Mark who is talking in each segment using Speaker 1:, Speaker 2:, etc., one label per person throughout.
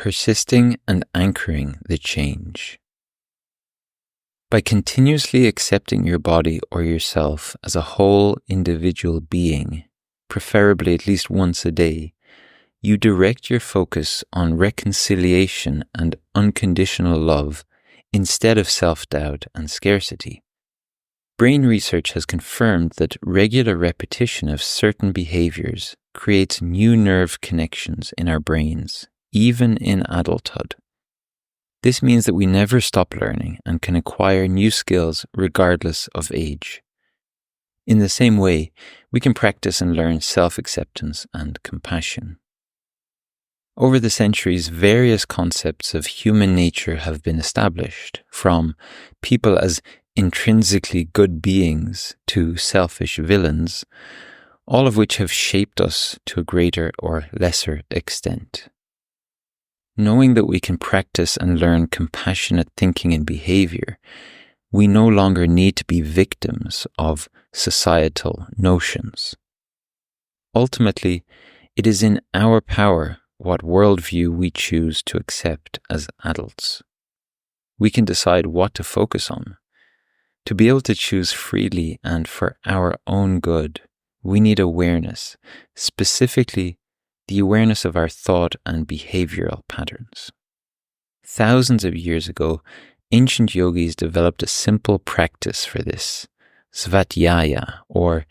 Speaker 1: Persisting and anchoring the change. By continuously accepting your body or yourself as a whole individual being, preferably at least once a day, you direct your focus on reconciliation and unconditional love instead of self-doubt and scarcity. Brain research has confirmed that regular repetition of certain behaviours creates new nerve connections in our brains, even in adulthood. This means that we never stop learning and can acquire new skills regardless of age. In the same way, we can practice and learn self-acceptance and compassion. Over the centuries, various concepts of human nature have been established, from people as intrinsically good beings to selfish villains, all of which have shaped us to a greater or lesser extent. Knowing that we can practice and learn compassionate thinking and behaviour, we no longer need to be victims of societal notions. Ultimately, it is in our power what worldview we choose to accept as adults. We can decide what to focus on. To be able to choose freely and for our own good, we need awareness, specifically the awareness of our thought and behavioral patterns. Thousands of years ago, ancient yogis developed a simple practice for this, svadhyaya, or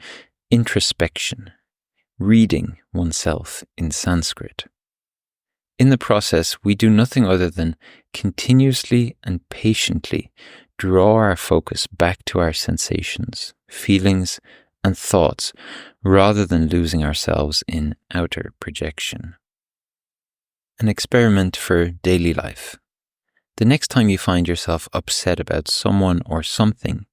Speaker 1: introspection, reading oneself in Sanskrit. In the process, we do nothing other than continuously and patiently draw our focus back to our sensations, feelings, and thoughts, rather than losing ourselves in outer projection. An experiment for daily life. The next time you find yourself upset about someone or something,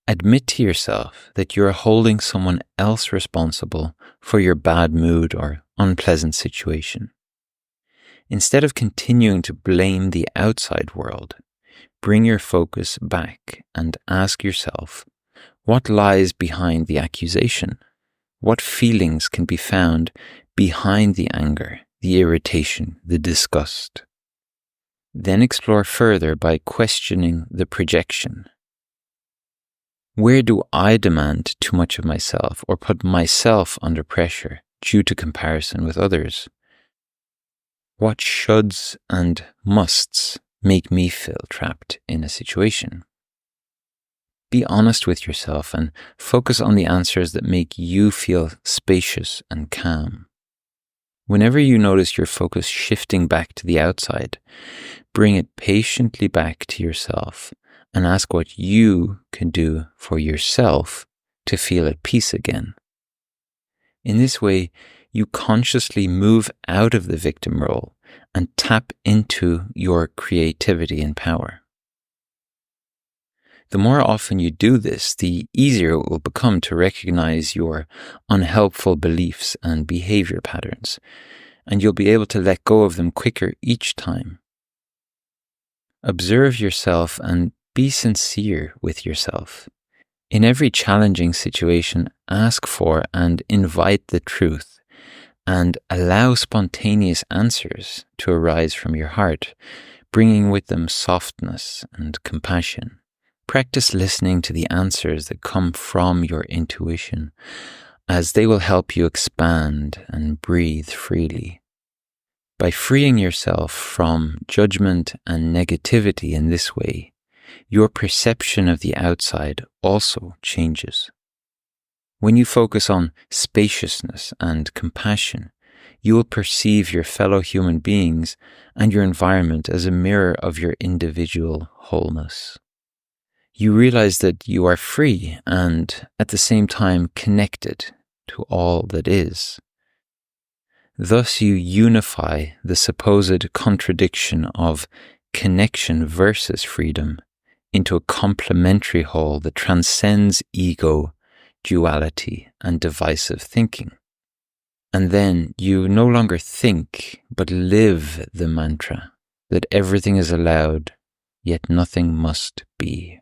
Speaker 1: admit to yourself that you are holding someone else responsible for your bad mood or unpleasant situation. Instead of continuing to blame the outside world, bring your focus back and ask yourself, what lies behind the accusation? What feelings can be found behind the anger, the irritation, the disgust? Then explore further by questioning the projection. Where do I demand too much of myself or put myself under pressure due to comparison with others? What shoulds and musts make me feel trapped in a situation? Be honest with yourself and focus on the answers that make you feel spacious and calm. Whenever you notice your focus shifting back to the outside, bring it patiently back to yourself and ask what you can do for yourself to feel at peace again. In this way, you consciously move out of the victim role and tap into your creativity and power. The more often you do this, the easier it will become to recognize your unhelpful beliefs and behavior patterns, and you'll be able to let go of them quicker each time. Observe yourself and be sincere with yourself. In every challenging situation, ask for and invite the truth, and allow spontaneous answers to arise from your heart, bringing with them softness and compassion. Practice listening to the answers that come from your intuition, as they will help you expand and breathe freely. By freeing yourself from judgment and negativity in this way, your perception of the outside also changes. When you focus on spaciousness and compassion, you will perceive your fellow human beings and your environment as a mirror of your individual wholeness. You realize that you are free and, at the same time, connected to all that is. Thus you unify the supposed contradiction of connection versus freedom into a complementary whole that transcends ego, duality, and divisive thinking. And then you no longer think, but live the mantra that everything is allowed, yet nothing must be.